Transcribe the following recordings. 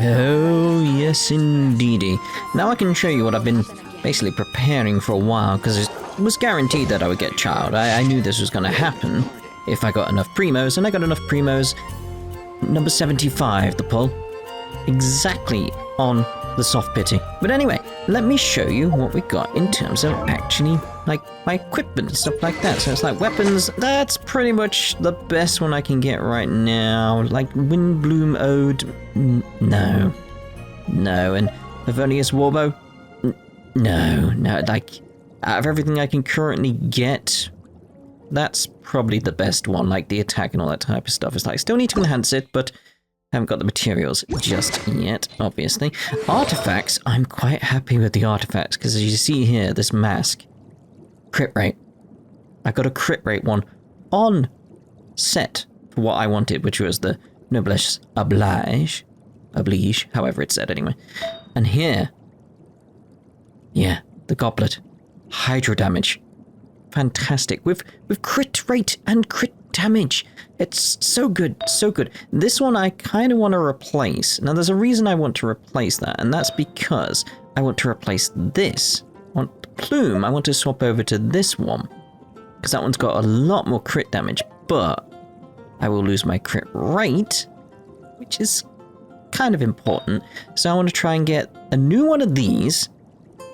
Oh, yes indeedy. Now I can show you what I've been basically preparing for a while, because it was guaranteed that I would get child. I knew this was going to happen if I got enough primos, and I got enough primos. Number 75, the pull. Exactly on the soft pity. But anyway, let me show you what we got in terms of actually, like, my equipment and stuff like that. So it's like weapons, that's pretty much the best one I can get right now. Like Windbloom Ode, no. No, and Favonius Warbow, no. Like, out of everything I can currently get, that's probably the best one, like the attack and all that type of stuff. It's like, still need to enhance it, but haven't got the materials just yet, obviously. Artifacts, I'm quite happy with the artifacts, because as you see here, this mask, crit rate. I got a crit rate one on set for what I wanted, which was the Noblesse Oblige, however it's said anyway. And here, yeah, the goblet, hydro damage. Fantastic, with crit rate and crit damage. It's so good, so good. This one I kind of want to replace. Now there's a reason I want to replace that, and that's because I want to replace this. On Plume, I want to swap over to this one, because that one's got a lot more crit damage, but I will lose my crit rate, which is kind of important. So I want to try and get a new one of these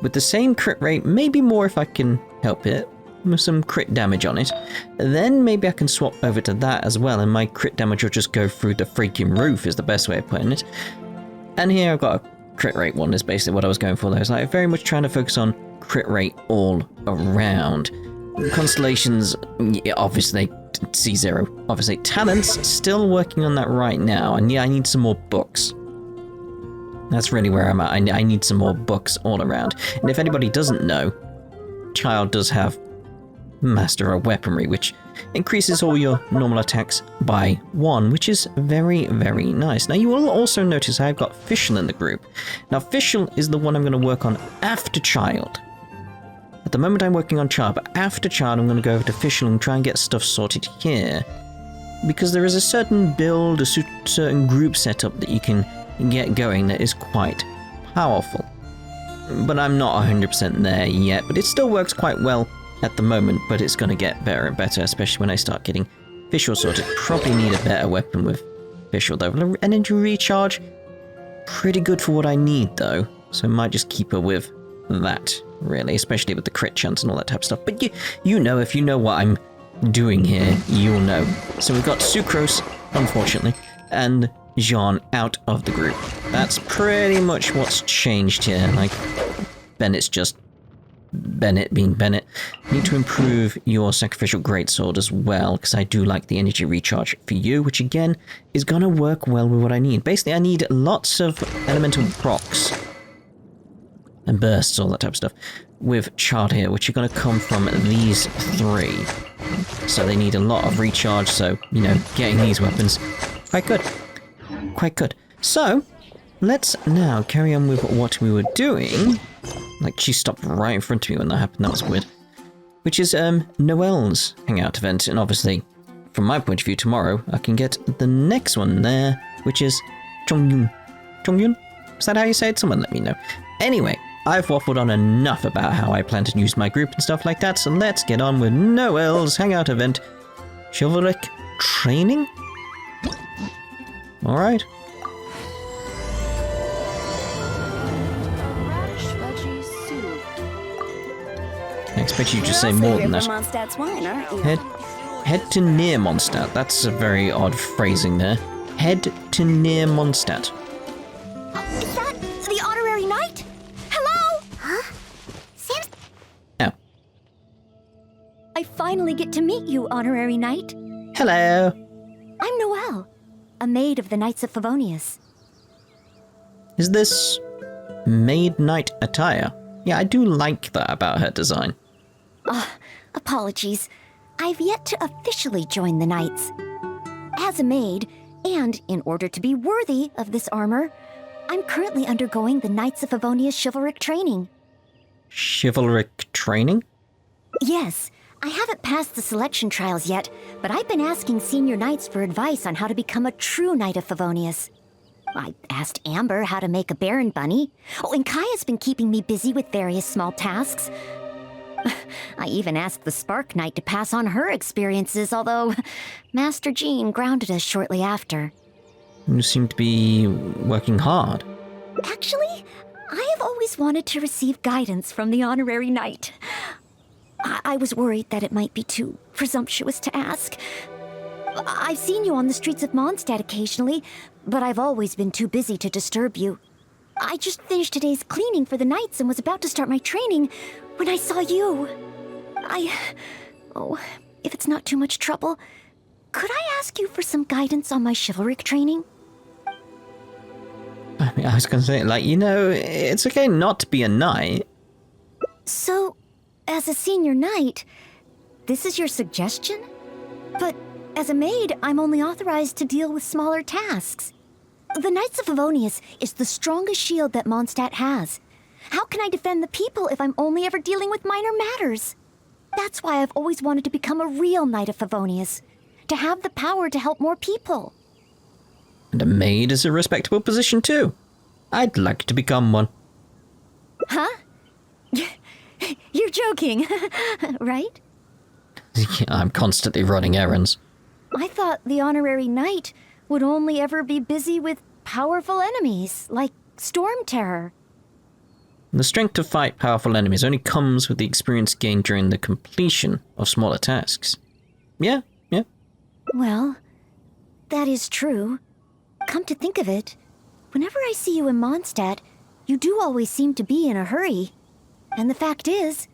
with the same crit rate, maybe more if I can help it, with some crit damage on it. Then maybe I can swap over to that as well, and my crit damage will just go through the freaking roof, is the best way of putting it. And here I've got a crit rate one, is basically what I was going for there. It's like very much trying to focus on crit rate all around. Constellations, yeah, obviously, C0. Obviously, talents, still working on that right now, and yeah, I need some more books. That's really where I'm at. I need some more books all around. And if anybody doesn't know, Child does have Master of Weaponry, which increases all your normal attacks by 1, which is very, very nice. Now, you will also notice I've got Fischl in the group. Now, Fischl is the one I'm going to work on after Child. At the moment, I'm working on Child, but after Child, I'm going to go over to Fischl and try and get stuff sorted here. Because there is a certain build, a certain group setup that you can get going that is quite powerful. But I'm not 100% there yet, but it still works quite well at the moment, but it's going to get better and better, especially when I start getting Fischl sorted. Probably need a better weapon with Fischl though. Energy recharge, pretty good for what I need though, so I might just keep her with that, really, especially with the crit chance and all that type of stuff. But you know, if you know what I'm doing here, you'll know. So we've got Sucrose, unfortunately, and Jean out of the group. That's pretty much what's changed here. Like, Bennett's just Bennett being Bennett. Need to improve your sacrificial greatsword as well, because I do like the energy recharge for you, which again is gonna work well with what I need. Basically, I need lots of elemental procs and bursts, all that type of stuff, with Chard here, which are gonna come from these 3. So they need a lot of recharge, so, you know, getting these weapons, quite good. Quite good. So, let's now carry on with what we were doing. Like, she stopped right in front of me when that happened, that was weird. Which is, Noelle's Hangout event, and obviously, from my point of view, tomorrow, I can get the next one there, which is Chongyun. Chongyun? Is that how you say it? Someone let me know. Anyway, I've waffled on enough about how I plan to use my group and stuff like that, so let's get on with Noelle's Hangout event. Chivalric Training? Alright. I expect you to say more than that. Head to near Mondstadt. That's a very odd phrasing there. Head to near Mondstadt. Is that the honorary knight? Hello? Huh? Sam's... Oh. I finally get to meet you, honorary knight. Hello. I'm Noelle, a maid of the Knights of Favonius. Is this maid knight attire? Yeah, I do like that about her design. Apologies. I've yet to officially join the Knights. As a maid, and in order to be worthy of this armor, I'm currently undergoing the Knights of Favonius Chivalric Training. Chivalric Training? Yes, I haven't passed the selection trials yet, but I've been asking senior knights for advice on how to become a true Knight of Favonius. I asked Amber how to make a Baron bunny. Oh, and Kaya's been keeping me busy with various small tasks. I even asked the Spark Knight to pass on her experiences, although Master Jean grounded us shortly after. You seem to be working hard. Actually, I have always wanted to receive guidance from the Honorary Knight. I was worried that it might be too presumptuous to ask. I've seen you on the streets of Mondstadt occasionally, but I've always been too busy to disturb you. I just finished today's cleaning for the Knights and was about to start my training when I saw you. Oh, if it's not too much trouble, could I ask you for some guidance on my chivalric training? I mean, I was going to say, it's okay not to be a knight. So, as a senior knight, this is your suggestion? But as a maid, I'm only authorized to deal with smaller tasks. The Knights of Favonius is the strongest shield that Mondstadt has. How can I defend the people if I'm only ever dealing with minor matters? That's why I've always wanted to become a real Knight of Favonius, to have the power to help more people. And a maid is a respectable position too. I'd like to become one. Huh? You're joking, right? I'm constantly running errands. I thought the Honorary Knight would only ever be busy with powerful enemies, like Storm Terror. The strength to fight powerful enemies only comes with the experience gained during the completion of smaller tasks. Yeah. Well, that is true. Come to think of it, whenever I see you in Mondstadt, you do always seem to be in a hurry. And the fact is,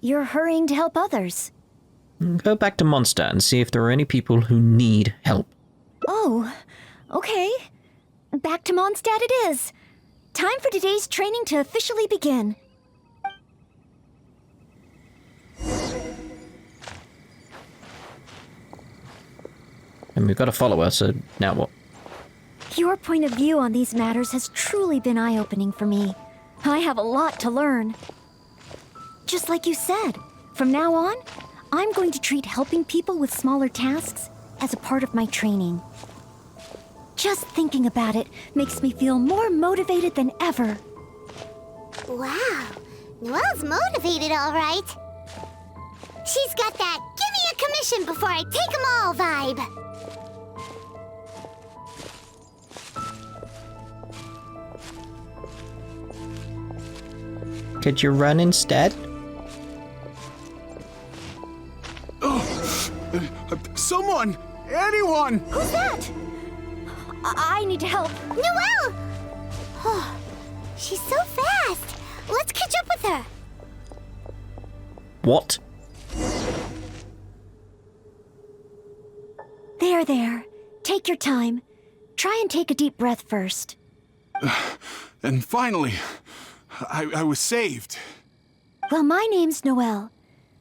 you're hurrying to help others. Go back to Mondstadt and see if there are any people who need help. Oh, okay. Back to Mondstadt it is. Time for today's training to officially begin. And we've got to follow her, so now what? Your point of view on these matters has truly been eye-opening for me. I have a lot to learn. Just like you said, from now on, I'm going to treat helping people with smaller tasks as a part of my training. Just thinking about it makes me feel more motivated than ever. Wow, Noelle's motivated, all right. She's got that "give me a commission before I take 'em all" vibe. Could you run instead? Someone! Anyone! Who's that? I need to help. Noelle! Oh, she's so fast. Let's catch up with her. What? There. Take your time. Try and take a deep breath first. And finally, I was saved. Well, my name's Noelle.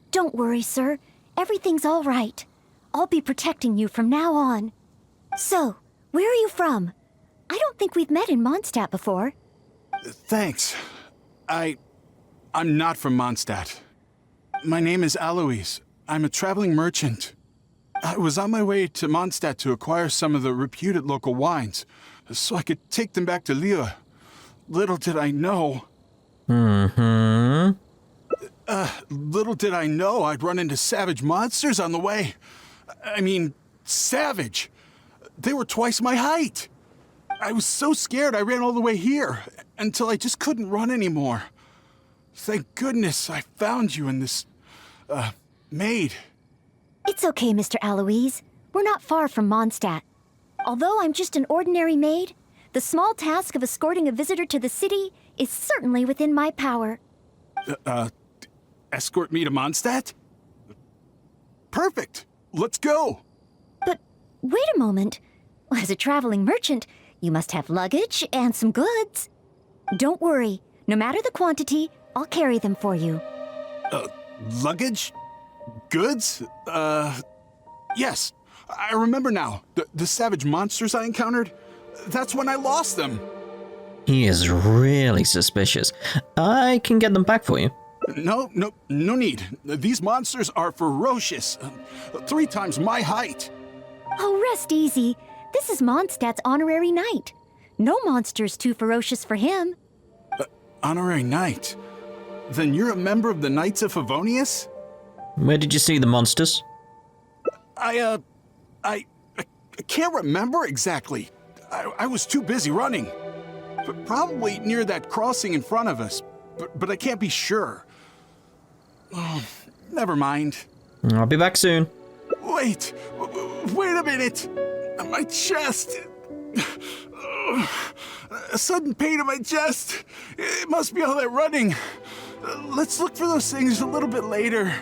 Don't worry, sir. Everything's all right. I'll be protecting you from now on. So, where are you from? I don't think we've met in Mondstadt before. Thanks. I'm not from Mondstadt. My name is Alois. I'm a traveling merchant. I was on my way to Mondstadt to acquire some of the reputed local wines, so I could take them back to Liyue. Little did I know... Little did I know I'd run into savage monsters on the way. I mean, savage. They were twice my height. I was so scared I ran all the way here, until I just couldn't run anymore. Thank goodness I found you in this, maid. It's okay, Mr. Alois. We're not far from Mondstadt. Although I'm just an ordinary maid, the small task of escorting a visitor to the city is certainly within my power. Escort me to Mondstadt? Perfect. Let's go. But wait a moment. As a traveling merchant, you must have luggage and some goods. Don't worry. No matter the quantity, I'll carry them for you. Luggage? Goods? Yes. I remember now. The savage monsters I encountered? That's when I lost them. He is really suspicious. I can get them back for you. No need. These monsters are ferocious. 3 times my height. Oh, rest easy. This is Mondstadt's honorary knight. No monster's too ferocious for him. Honorary Knight? Then you're a member of the Knights of Favonius? Where did you see the monsters? I can't remember exactly. I was too busy running. But probably near that crossing in front of us. But I can't be sure. Oh, never mind. I'll be back soon. Wait a minute. My chest. A sudden pain in my chest. It must be all that running. Let's look for those things a little bit later.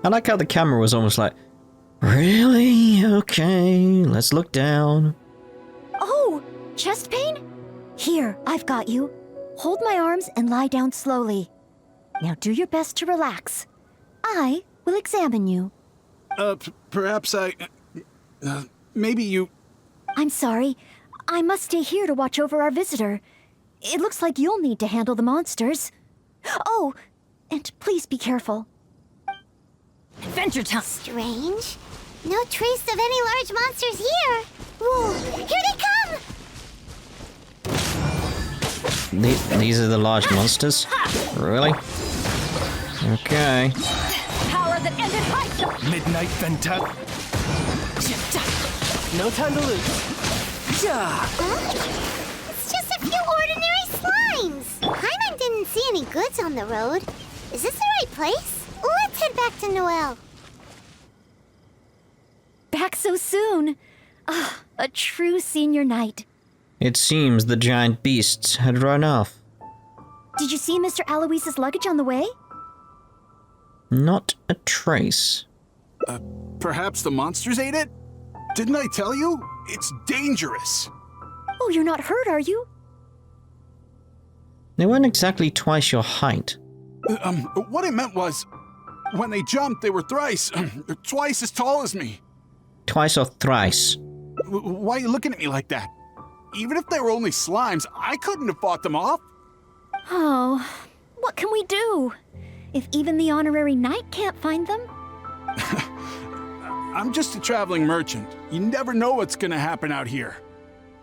I like how the camera was almost like, really? Okay, let's look down. Oh, chest pain? Here, I've got you. Hold my arms and lie down slowly. Now do your best to relax. I will examine you. Perhaps maybe you... I'm sorry. I must stay here to watch over our visitor. It looks like you'll need to handle the monsters. Oh, and please be careful. Adventure time! Strange. No trace of any large monsters here. Whoa, here they come! These are the large monsters? Really? Okay. Power that ended height! Midnight Venta. No time to lose. It's just a few ordinary slimes. Paimon didn't see any goods on the road. Is this the right place? Let's head back to Noelle. Back so soon. Ah, a true senior knight. It seems the giant beasts had run off. Did you see Mr. Aloise's luggage on the way? Not a trace. Perhaps the monsters ate it? Didn't I tell you? It's dangerous. Oh, you're not hurt, are you? They weren't exactly twice your height. What I meant was, when they jumped, they were twice as tall as me. Twice or thrice. Why are you looking at me like that? Even if they were only slimes, I couldn't have fought them off. Oh, what can we do? If even the honorary knight can't find them? I'm just a traveling merchant. You never know what's gonna happen out here.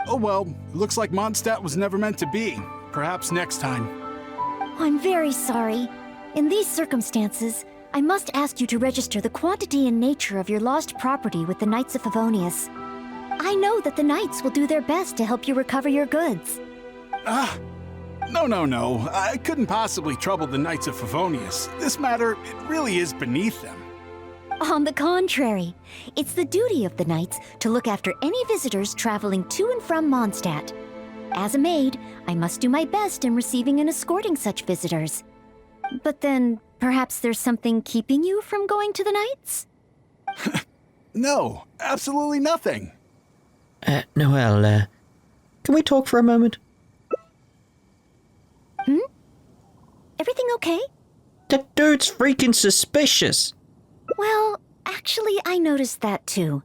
Oh well, looks like Mondstadt was never meant to be. Perhaps next time. I'm very sorry. In these circumstances, I must ask you to register the quantity and nature of your lost property with the Knights of Favonius. I know that the Knights will do their best to help you recover your goods. No. I couldn't possibly trouble the Knights of Favonius. This matter, it really is beneath them. On the contrary, it's the duty of the Knights to look after any visitors traveling to and from Mondstadt. As a maid, I must do my best in receiving and escorting such visitors. But then, perhaps there's something keeping you from going to the Knights? No, absolutely nothing. Noelle, can we talk for a moment? Everything okay? That dude's freaking suspicious. Well, actually, I noticed that too.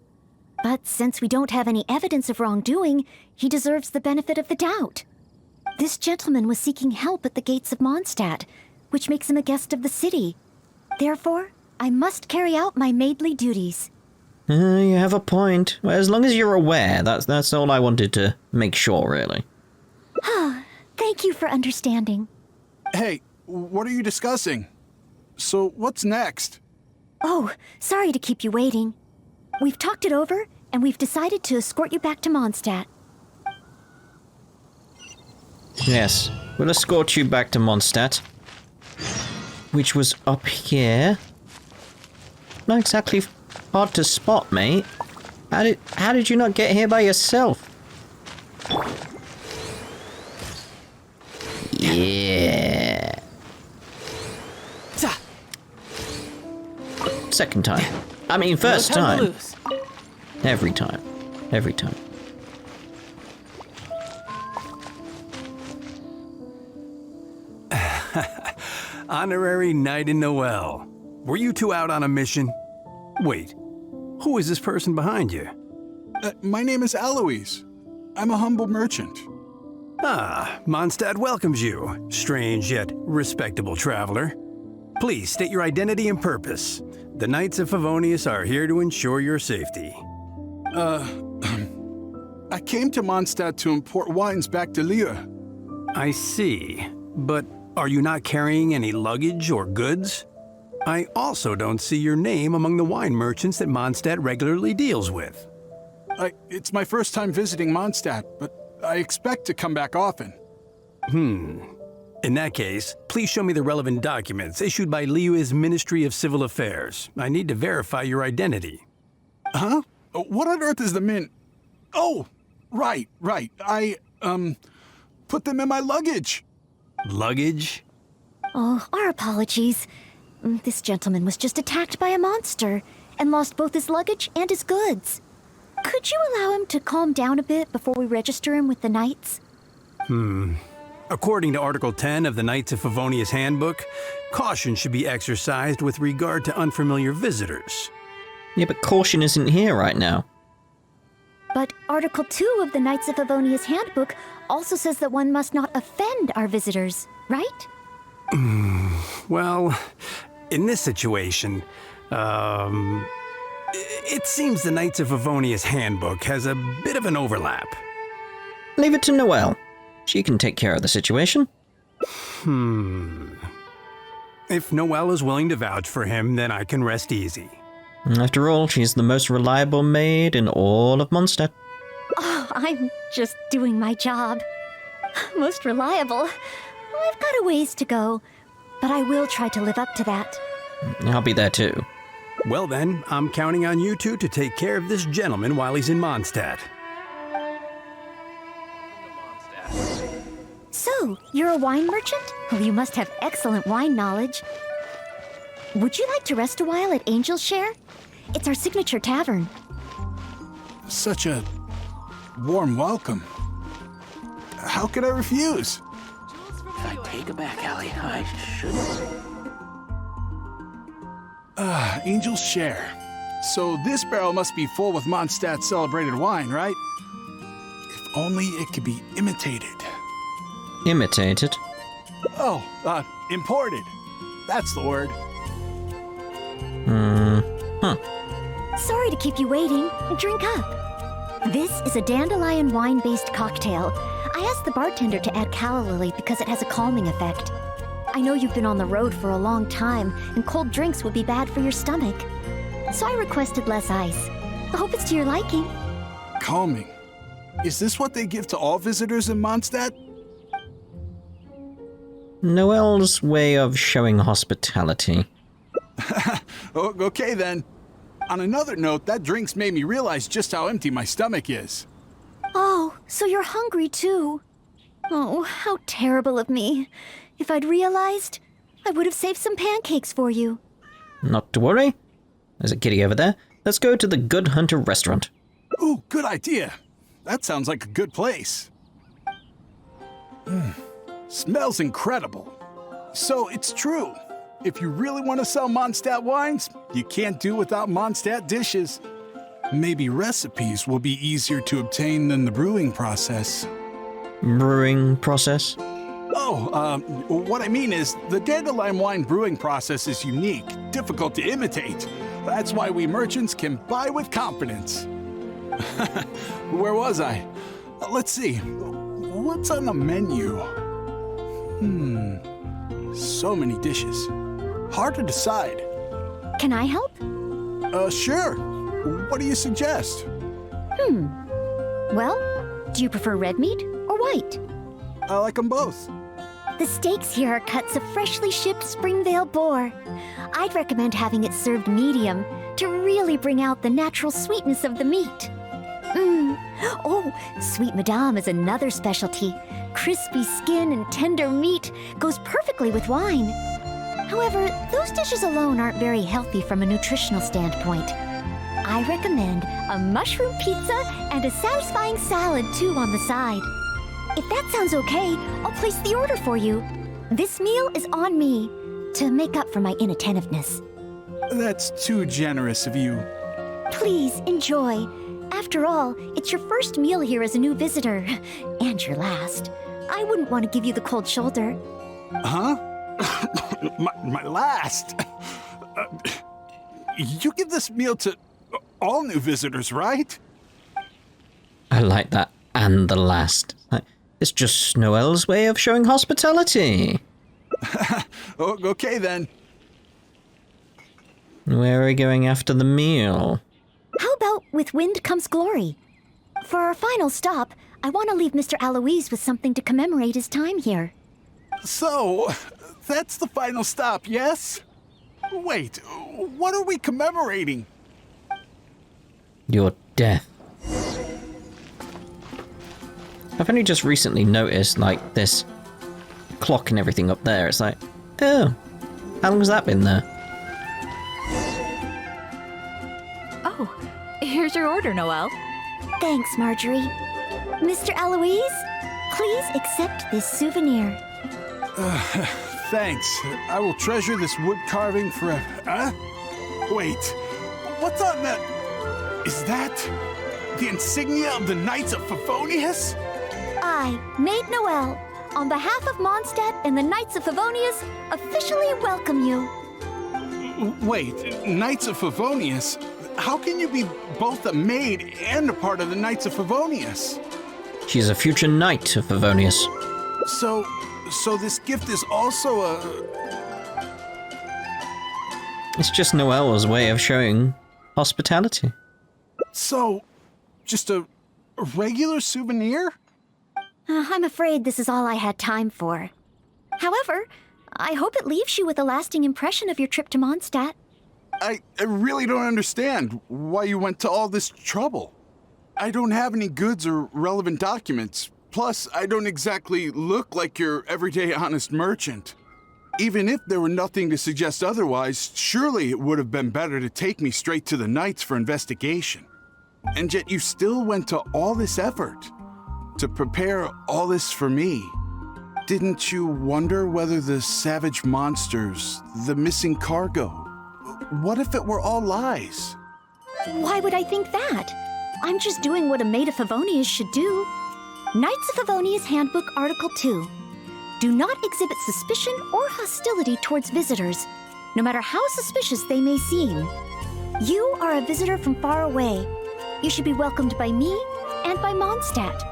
But since we don't have any evidence of wrongdoing, he deserves the benefit of the doubt. This gentleman was seeking help at the gates of Mondstadt, which makes him a guest of the city. Therefore, I must carry out my maidly duties. You have a point. Well, as long as you're aware, that's all I wanted to make sure, really. Thank you for understanding. Hey, what are you discussing? So, what's next? Oh, sorry to keep you waiting. We've talked it over, and we've decided to escort you back to Mondstadt. Yes, we'll escort you back to Mondstadt, which was up here. Not exactly hard to spot, mate. How did you not get here by yourself? Yeah. Second time. I mean, first time. Every time. Every time. Honorary Knight in Noelle. Were you two out on a mission? Wait, who is this person behind you? My name is Aloise. I'm a humble merchant. Mondstadt welcomes you, strange yet respectable traveler. Please state your identity and purpose. The Knights of Favonius are here to ensure your safety. I came to Mondstadt to import wines back to Liyue. I see. But are you not carrying any luggage or goods? I also don't see your name among the wine merchants that Mondstadt regularly deals with. It's my first time visiting Mondstadt, but I expect to come back often. In that case, please show me the relevant documents issued by Liyue's Ministry of Civil Affairs. I need to verify your identity. Huh? What on earth is the mint? Oh, right. I put them in my luggage. Luggage? Oh, our apologies. This gentleman was just attacked by a monster and lost both his luggage and his goods. Could you allow him to calm down a bit before we register him with the Knights? According to Article 10 of the Knights of Favonius Handbook, caution should be exercised with regard to unfamiliar visitors. Yeah, but caution isn't here right now. But Article 2 of the Knights of Favonius Handbook also says that one must not offend our visitors, right? Well, in this situation, it seems the Knights of Favonius Handbook has a bit of an overlap. Leave it to Noelle. She can take care of the situation. If Noelle is willing to vouch for him, then I can rest easy. After all, she's the most reliable maid in all of Mondstadt. Oh, I'm just doing my job. Most reliable. I've got a ways to go, but I will try to live up to that. I'll be there too. Well then, I'm counting on you two to take care of this gentleman while he's in Mondstadt. So, you're a wine merchant? Well, you must have excellent wine knowledge. Would you like to rest a while at Angel's Share? It's our signature tavern. Such a warm welcome. How could I refuse? I take it back, Allie. I shouldn't. Angel's Share. So this barrel must be full with Mondstadt's celebrated wine, right? If only it could be imitated. Imitated? Oh, imported. That's the word. Sorry to keep you waiting. Drink up. This is a dandelion wine-based cocktail. I asked the bartender to add calla lily because it has a calming effect. I know you've been on the road for a long time, and cold drinks would be bad for your stomach. So I requested less ice. I hope it's to your liking. Calming. Is this what they give to all visitors in Mondstadt? Noelle's way of showing hospitality. Okay then. On another note, that drink's made me realize just how empty my stomach is. Oh, so you're hungry too. Oh, how terrible of me. If I'd realized, I would have saved some pancakes for you. Not to worry. There's a kitty over there. Let's go to the Good Hunter restaurant. Ooh, good idea. That sounds like a good place. Smells incredible. So it's true. If you really want to sell Mondstadt wines, you can't do without Mondstadt dishes. Maybe recipes will be easier to obtain than the brewing process. Brewing process? Oh, what I mean is, the dandelion wine brewing process is unique, difficult to imitate. That's why we merchants can buy with confidence. Where was I? Let's see. What's on the menu? So many dishes. Hard to decide. Can I help? Sure. What do you suggest? Well, do you prefer red meat or white? I like them both. The steaks here are cuts of freshly shipped Springvale boar. I'd recommend having it served medium to really bring out the natural sweetness of the meat. Oh, Sweet Madame is another specialty. Crispy skin and tender meat goes perfectly with wine. However, those dishes alone aren't very healthy from a nutritional standpoint. I recommend a mushroom pizza and a satisfying salad too on the side. If that sounds okay, I'll place the order for you. This meal is on me to make up for my inattentiveness. That's too generous of you. Please enjoy. After all, it's your first meal here as a new visitor, and your last. I wouldn't want to give you the cold shoulder. Huh? my last? You give this meal to all new visitors, right? I like that. And the last. It's just Noelle's way of showing hospitality. Okay then. Where are we going after the meal? How about with wind comes glory? For our final stop, I want to leave Mr. Aloise with something to commemorate his time here. So, that's the final stop, yes? Wait, what are we commemorating? Your death. I've only just recently noticed, like, this clock and everything up there. It's like, oh, how long has that been there? Oh, here's your order, Noelle. Thanks, Marjorie. Mr. Aloise, please accept this souvenir. Thanks. I will treasure this wood carving forever. Huh? Wait, what's on that? Is that the insignia of the Knights of Favonius? I, Maid Noelle, on behalf of Mondstadt and the Knights of Favonius, officially welcome you. Wait, Knights of Favonius? How can you be both a maid and a part of the Knights of Favonius? She's a future knight of Favonius. So this gift is also a... It's just Noelle's way of showing hospitality. So, just a regular souvenir? I'm afraid this is all I had time for. However, I hope it leaves you with a lasting impression of your trip to Mondstadt. I really don't understand why you went to all this trouble. I don't have any goods or relevant documents. Plus, I don't exactly look like your everyday honest merchant. Even if there were nothing to suggest otherwise, surely it would have been better to take me straight to the Knights for investigation. And yet you still went to all this effort to prepare all this for me. Didn't you wonder whether the savage monsters, the missing cargo, what if it were all lies? Why would I think that? I'm just doing what a maid of Favonius should do. Knights of Favonius Handbook Article 2. Do not exhibit suspicion or hostility towards visitors, no matter how suspicious they may seem. You are a visitor from far away. You should be welcomed by me and by Mondstadt,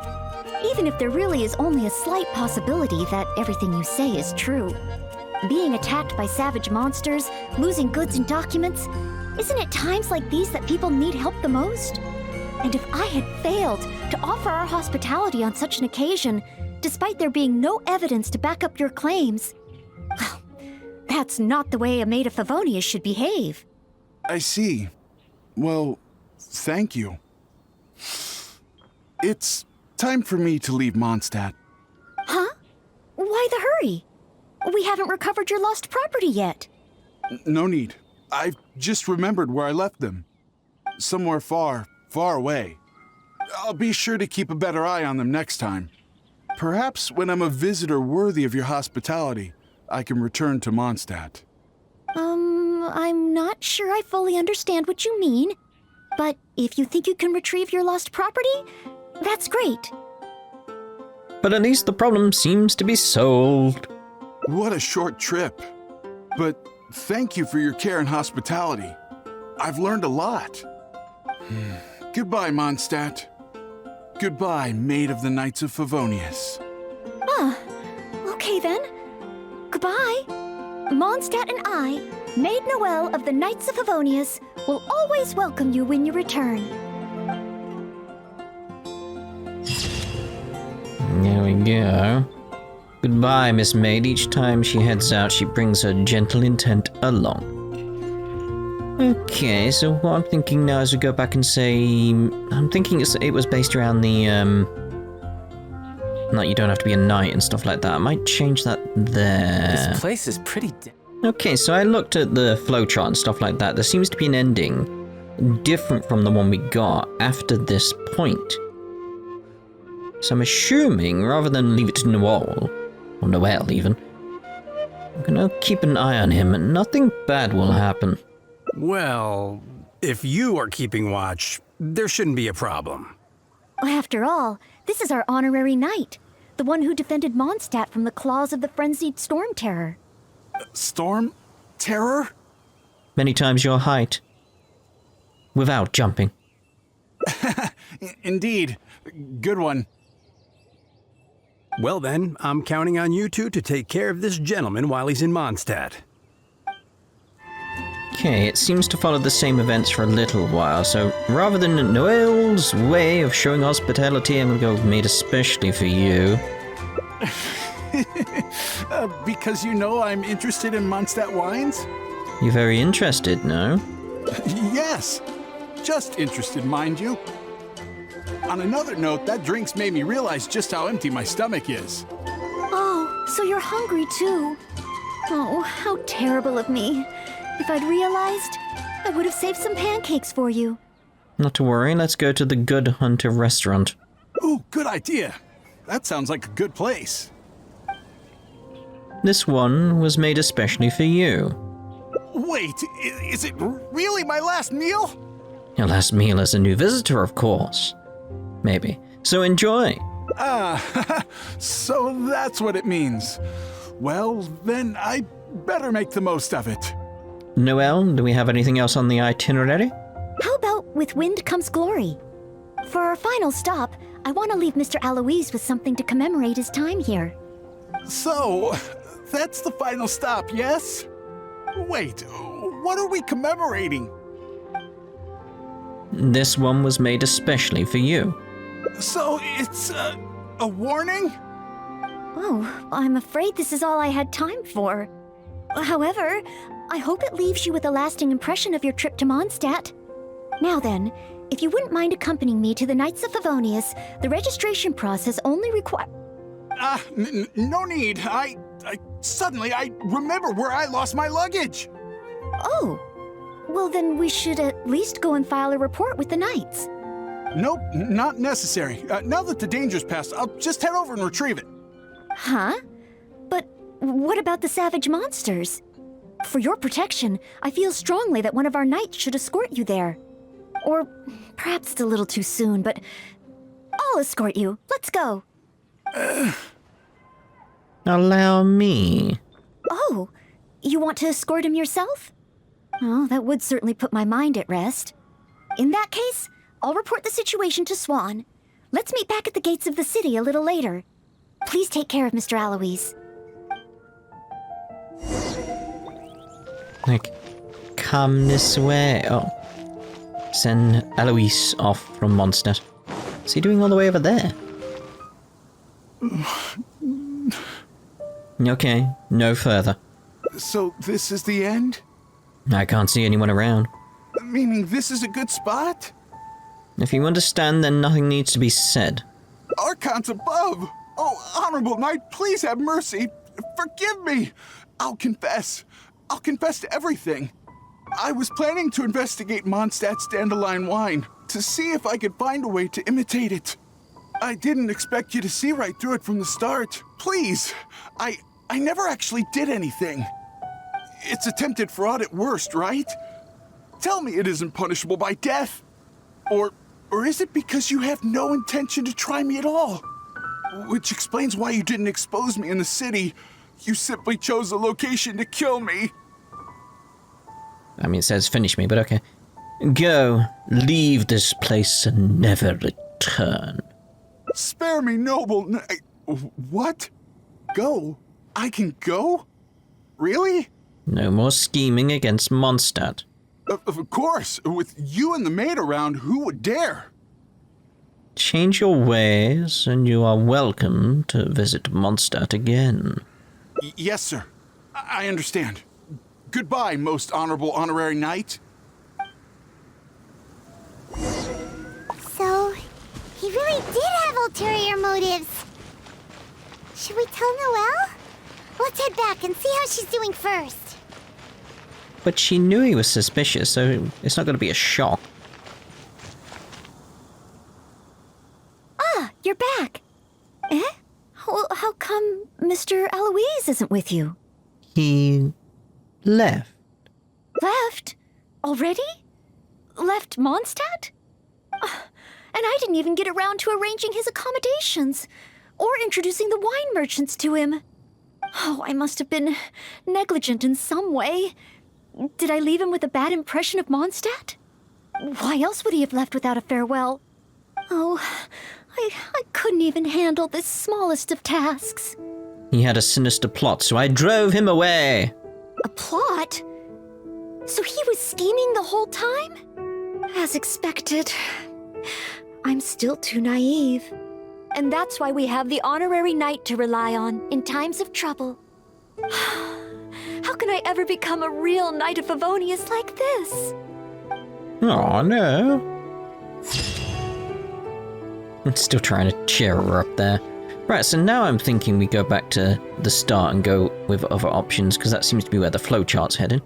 even if there really is only a slight possibility that everything you say is true. Being attacked by savage monsters, losing goods and documents, isn't it times like these that people need help the most? And if I had failed to offer our hospitality on such an occasion, despite there being no evidence to back up your claims, well, that's not the way a maid of Favonius should behave. I see. Well, thank you. It's time for me to leave Mondstadt. Huh? Why the hurry? We haven't recovered your lost property yet. No need. I've just remembered where I left them. Somewhere far, far away. I'll be sure to keep a better eye on them next time. Perhaps when I'm a visitor worthy of your hospitality, I can return to Mondstadt. I'm not sure I fully understand what you mean, but if you think you can retrieve your lost property, that's great. But at least the problem seems to be solved. What a short trip. But thank you for your care and hospitality. I've learned a lot. Goodbye, Mondstadt. Goodbye, Maid of the Knights of Favonius. Okay then. Goodbye. Mondstadt and I, Maid Noelle of the Knights of Favonius, will always welcome you when you return. There we go. Goodbye, Miss Maid. Each time she heads out, she brings her gentle intent along. Okay, so what I'm thinking now is we go back and say... I'm thinking it was based around the, Like, you don't have to be a knight and stuff like that. I might change that there. This place is pretty... Okay, so I looked at the flowchart and stuff like that. There seems to be an ending different from the one we got after this point. So I'm assuming, rather than leave it to Noelle, or Noelle even, I'm gonna keep an eye on him and nothing bad will happen. Well, if you are keeping watch, there shouldn't be a problem. After all, this is our honorary knight, the one who defended Mondstadt from the claws of the frenzied storm terror. Storm? Terror? Many times your height. Without jumping. Indeed. Good one. Well then, I'm counting on you two to take care of this gentleman while he's in Mondstadt. Okay, it seems to follow the same events for a little while, so rather than Noelle's way of showing hospitality, I'm gonna go made especially for you. Because you know I'm interested in Mondstadt wines? You're very interested, no? Yes. Just interested, mind you. On another note, that drink's made me realize just how empty my stomach is. Oh, so you're hungry too. Oh, how terrible of me. If I'd realized, I would have saved some pancakes for you. Not to worry, let's go to the Good Hunter restaurant. Ooh, good idea. That sounds like a good place. This one was made especially for you. Wait, is it really my last meal? Your last meal as a new visitor, of course. Maybe. So enjoy. So that's what it means. Well, then I better make the most of it. Noelle, do we have anything else on the itinerary? How about with wind comes glory? For our final stop, I want to leave Mr. Aloise with something to commemorate his time here. So, that's the final stop, yes? Wait, what are we commemorating? This one was made especially for you. So, it's a warning? Oh, I'm afraid this is all I had time for. However, I hope it leaves you with a lasting impression of your trip to Mondstadt. Now then, if you wouldn't mind accompanying me to the Knights of Favonius, the registration process only requires... No need. Suddenly I remember where I lost my luggage. Oh, well then we should at least go and file a report with the Knights. Nope, not necessary. Now that the danger's passed, I'll just head over and retrieve it. Huh? But what about the savage monsters? For your protection, I feel strongly that one of our knights should escort you there. Or perhaps it's a little too soon, but I'll escort you. Let's go. Allow me. Oh, you want to escort him yourself? Oh, that would certainly put my mind at rest. In that case, I'll report the situation to Swan. Let's meet back at the gates of the city a little later. Please take care of Mr. Aloise. Like, come this way. Oh. Send Aloise off from Mondstadt. What's he doing all the way over there? Okay, no further. So this is the end? I can't see anyone around. Meaning this is a good spot? If you understand, then nothing needs to be said. Archons above! Oh, honorable knight, please have mercy. Forgive me. I'll confess. I'll confess to everything. I was planning to investigate Mondstadt's dandelion wine to see if I could find a way to imitate it. I didn't expect you to see right through it from the start. Please, I never actually did anything. It's attempted fraud at worst, right? Tell me it isn't punishable by death. Or is it because you have no intention to try me at all? Which explains why you didn't expose me in the city. You simply chose a location to kill me. I mean, it says finish me, but okay. Go, leave this place and never return. Spare me, noble what? Go? I can go? Really? No more scheming against Mondstadt. Of course. With you and the maid around, who would dare? Change your ways, and you are welcome to visit Mondstadt again. Yes, sir. I understand. Goodbye, most honorable honorary knight. So, he really did have ulterior motives. Should we tell Noelle? Let's head back and see how she's doing first. But she knew he was suspicious, so it's not going to be a shock. Ah, you're back. Eh? How come Mr. Aloise isn't with you? He left. Left? Already? Left Mondstadt? And I didn't even get around to arranging his accommodations or introducing the wine merchants to him. Oh, I must have been negligent in some way. Did I leave him with a bad impression of Mondstadt? Why else would he have left without a farewell? Oh, I couldn't even handle this smallest of tasks. He had a sinister plot, so I drove him away. A plot? So he was scheming the whole time? As expected. I'm still too naive. And that's why we have the honorary knight to rely on in times of trouble. How can I ever become a real Knight of Favonius like this? Oh no. I'm still trying to cheer her up there. Right, so now I'm thinking we go back to the start and go with other options, because that seems to be where the flowchart's heading.